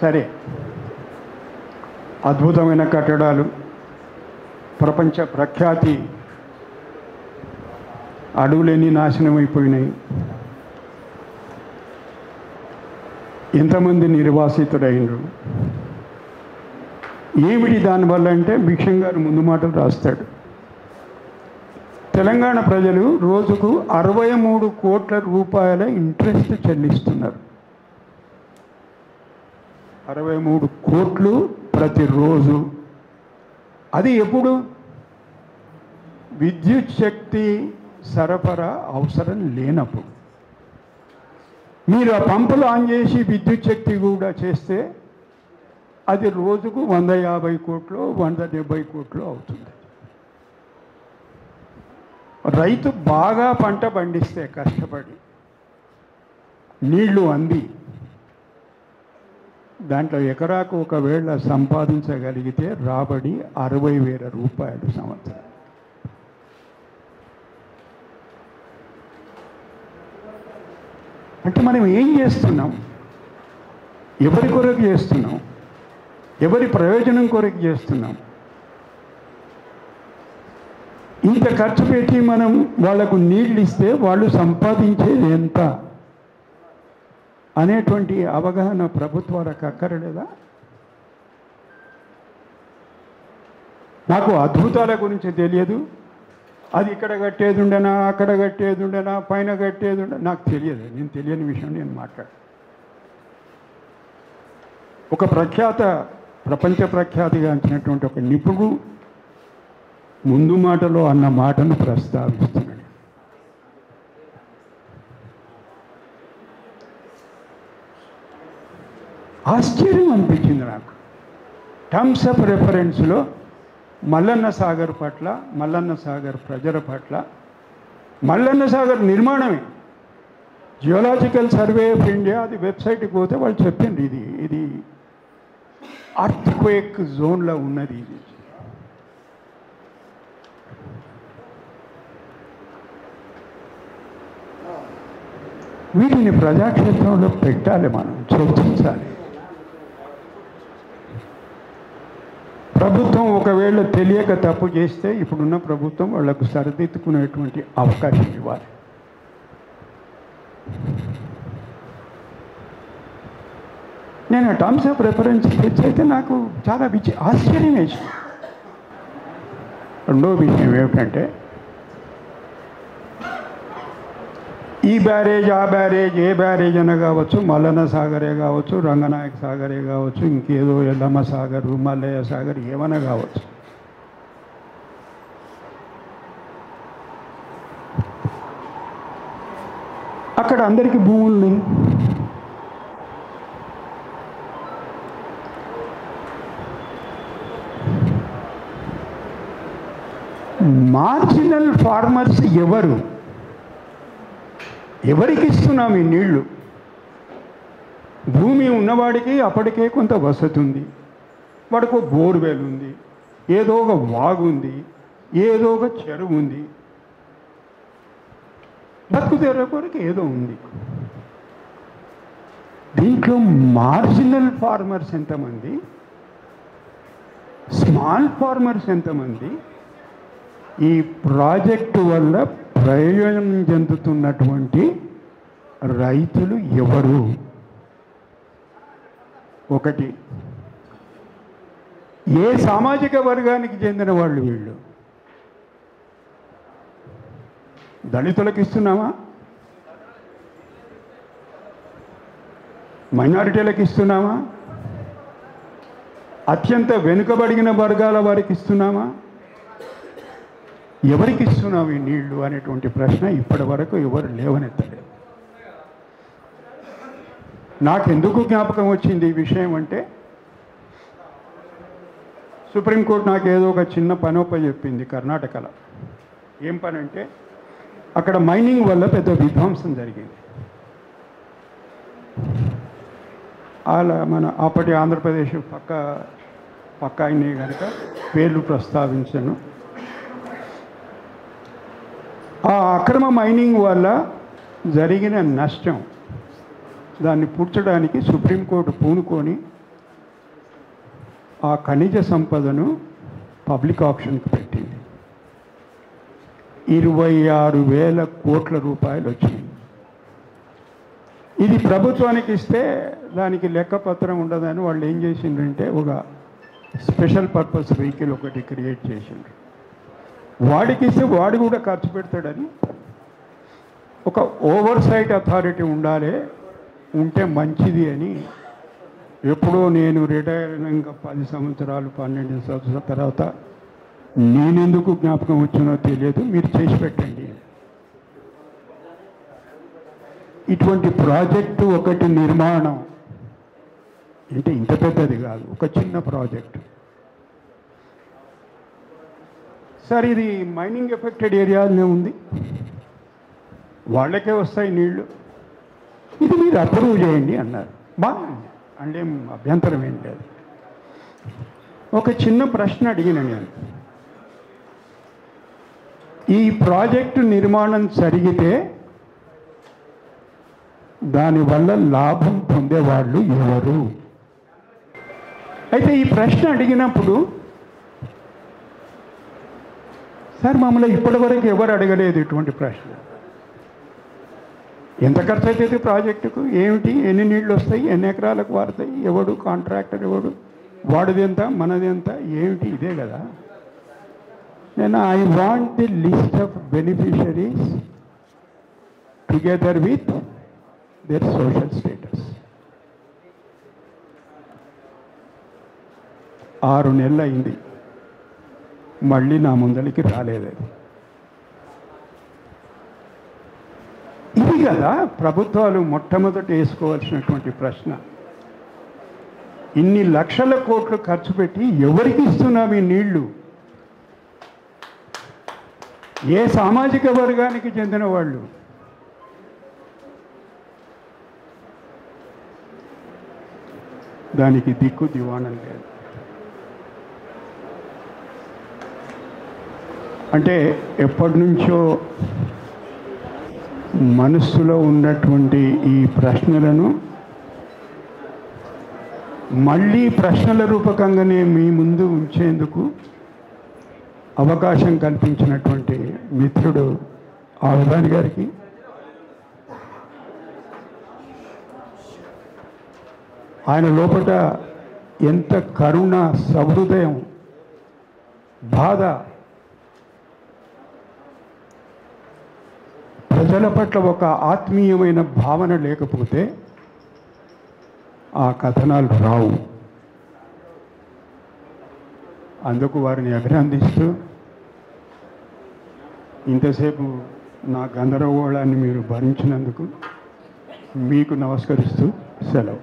సరే, అద్భుతమైన కట్టడాలు, ప్రపంచ ప్రఖ్యాతి అడవులన్నీ నాశనం అయిపోయినాయి. ఎంతమంది నిర్వాసితులైనరు? ఏమిటి దానివల్ల అంటే భిక్షం గారు ముందు మాటలు రాస్తాడు. తెలంగాణ ప్రజలు రోజుకు 63 కోట్ల రూపాయల ఇంట్రెస్ట్ చెల్లిస్తున్నారు. 63 కోట్లు ప్రతిరోజు. అది ఎప్పుడు? విద్యుత్ శక్తి సరఫరా అవసరం లేనప్పుడు. మీరు ఆ పంపులు ఆన్ చేసి విద్యుత్ శక్తి కూడా చేస్తే అది రోజుకు 150 కోట్లు 170 కోట్లు అవుతుంది. రైతు బాగా పంట పండిస్తే కష్టపడి నీళ్లు అంది దాంట్లో ఎకరాకు ఒకవేళ సంపాదించగలిగితే రాబడి 60,000 రూపాయలు సంవత్సరం. అంటే మనం ఏం చేస్తున్నాం? ఎవరి కొరకు చేస్తున్నాం? ఎవరి ప్రయోజనం కొరకు చేస్తున్నాం? ఇంత ఖర్చు పెట్టి మనం వాళ్లకు నీళ్ళు ఇస్తే వాళ్ళు సంపాదించేది ఎంత అనేటువంటి అవగాహన ప్రభుత్వాలకు అక్కర్లేదా? నాకు అద్భుతాల గురించి తెలియదు. అది ఇక్కడ కట్టేది ఉండనా, అక్కడ కట్టేది ఉండనా, పైన కట్టేది ఉండ, నాకు తెలియదు. నేను తెలియని విషయం నేను మాట్లాడు. ఒక ప్రపంచ ప్రఖ్యాతిగాంచినటువంటి ఒక నిపుణుడు ముందు మాటలో అన్న మాటను ప్రస్తావిస్తున్నాడు. ఆశ్చర్యం అనిపించింది నాకు. టర్మ్స్ ఆఫ్ రెఫరెన్స్లో మల్లన్న సాగర్ పట్ల, మల్లన్న సాగర్ ప్రజల పట్ల, మల్లన్న సాగర్ నిర్మాణమే జియోలాజికల్ సర్వే ఆఫ్ ఇండియా అది వెబ్సైట్కి పోతే వాళ్ళు చెప్పింది ఇది అర్త్క్వేక్ జోన్లో ఉన్నది. ఇది వీటిని ప్రజాక్షేత్రంలో పెట్టాలి, మనం చర్చించాలి. ప్రభుత్వం ఒకవేళ తెలియక తప్పు చేస్తే ఇప్పుడున్న ప్రభుత్వం వాళ్లకు సరిదిద్దుకునేటువంటి అవకాశం ఇవ్వాలి. నేను టర్మ్స్ ఆఫ్ రెఫరెన్స్ తెచ్చైతే నాకు చాలా ఆశ్చర్యం వేసింది. రెండో విషయం ఏమిటంటే ఈ బ్యారేజ్ ఆ బ్యారేజ్ ఏ బ్యారేజ్ అయినా కావచ్చు, మల్లన్న సాగరే కావచ్చు, రంగనాయక సాగరే కావచ్చు, ఇంకేదో ఎల్లమ్మ సాగరు, మల్లయ్య సాగర్ ఏమైనా కావచ్చు, అక్కడ అందరికీ భూముల్ని మార్జినల్ ఫార్మర్స్ ఎవరికి ఇస్తున్నాం ఈ నీళ్లు? భూమి ఉన్నవాడికి అప్పటికే కొంత వసతి ఉంది, వాడికి బోర్వెల్ ఉంది, ఏదో ఒక వాగు ఉంది, ఏదో ఒక చెరువు ఉంది, బతుకుదేర కొరకు ఏదో ఉంది. దీంట్లో మార్జినల్ ఫార్మర్స్ ఎంతమంది, స్మాల్ ఫార్మర్స్ ఎంతమంది, ఈ ప్రాజెక్టు వల్ల ప్రయోజనం చెందుతున్నటువంటి రైతులు ఎవరు? ఒకటి, ఏ సామాజిక వర్గానికి చెందిన వాళ్ళు వీళ్ళు? దళితులకు ఇస్తున్నామా? మైనారిటీలకు ఇస్తున్నామా? అత్యంత వెనుకబడిన వర్గాల వారికి ఇస్తున్నామా? ఎవరికి ఇస్తున్నావు ఈ నీళ్లు అనేటువంటి ప్రశ్న ఇప్పటి వరకు ఎవరు లేవనెత్తలేదు. నాకెందుకు జ్ఞాపకం వచ్చింది ఈ విషయం అంటే, సుప్రీంకోర్టు నాకు ఏదో ఒక చిన్న పనొప్ప చెప్పింది కర్ణాటకలో. ఏం పని అంటే, అక్కడ మైనింగ్ వల్ల పెద్ద విధ్వంసం జరిగింది. అలా మన అప్పటి ఆంధ్రప్రదేశ్ పక్క అయినాయి కనుక పేర్లు ప్రస్తావించను. ఆ అక్రమ మైనింగ్ వల్ల జరిగిన నష్టం దాన్ని పూడ్చడానికి సుప్రీంకోర్టు పూనుకొని ఆ ఖనిజ సంపదను పబ్లిక్ ఆప్షన్కి పెట్టింది. 26,000 కోట్ల రూపాయలు వచ్చినాయి. ఇది ప్రభుత్వానికి ఇస్తే దానికి లెక్కపత్రం ఉండదని వాళ్ళు ఏం చేసిండ్రంటే ఒక స్పెషల్ పర్పస్ వెహికల్ ఒకటి క్రియేట్ చేసిండ్రు. వాడికి ఇస్తే వాడు కూడా ఖర్చు పెడతాడని ఒక ఓవర్ సైట్ అథారిటీ ఉంటే మంచిది అని ఎప్పుడో నేను రిటైర్ అయినాక 10 సంవత్సరాలు 12 సంవత్సరాల తర్వాత నేనెందుకు జ్ఞాపకం వచ్చినో తెలియదు, మీరు చేసి పెట్టండి. ఇటువంటి ప్రాజెక్టు ఒకటి నిర్మాణం అంటే ఇంత పెద్దది కాదు, ఒక చిన్న ప్రాజెక్టు. సార్ ఇది మైనింగ్ ఎఫెక్టెడ్ ఏరియాలోనే ఉంది, వాళ్ళకే వస్తాయి నీళ్లు, ఇది మీరు అప్రూవ్ చేయండి అన్నారు. బాగుంది అంటే అభ్యంతరం ఏం లేదు. ఒక చిన్న ప్రశ్న అడిగిన నేను, ఈ ప్రాజెక్టు నిర్మాణం జరిగితే దానివల్ల లాభం పొందేవాళ్ళు ఎవరు? అయితే ఈ ప్రశ్న అడిగినప్పుడు సార్ మమ్మల్ని ఇప్పటివరకు ఎవరు అడగలేదు ఇటువంటి ప్రశ్న. ఎంత ఖర్చు అవుతుంది ప్రాజెక్టుకు, ఏమిటి, ఎన్ని నీళ్ళు వస్తాయి, ఎన్ని ఎకరాలకు వారుతాయి, ఎవడు కాంట్రాక్టర్, ఎవడు, వాడిది ఎంత, మనది ఎంత, ఏమిటి, ఇదే కదా. నేను I want the list of beneficiaries together with their social status. 6 నెలలు అయింది, మళ్ళీ నా ముందరికి రాలేదు. ఇది కదా ప్రభుత్వాలు మొట్టమొదట వేసుకోవాల్సినటువంటి ప్రశ్న. ఇన్ని లక్షల కోట్లు ఖర్చు పెట్టి ఎవరికి ఇస్తున్నాం ఈ నీళ్లు? ఏ సామాజిక వర్గానికి చెందిన వాళ్ళు? దానికి దిక్కు దివాణం లేదు. అంటే ఎప్పటి నుంచో మనస్సులో ఉన్నటువంటి ఈ ప్రశ్నలను మళ్ళీ ప్రశ్నల రూపకంగానే మీ ముందు ఉంచేందుకు అవకాశం కల్పించినటువంటి మిత్రుడు ఆవధాని గారికి, ఆయన లోపల ఎంత కరుణ, సహృదయం, బాధ, ప్రజల పట్ల ఒక ఆత్మీయమైన భావన లేకపోతే ఆ కథనాలు రావు. అందుకు వారిని అభినందిస్తూ ఇంతసేపు నా గందరగోళాన్ని మీరు భరించినందుకు మీకు నమస్కరిస్తూ సెలవు.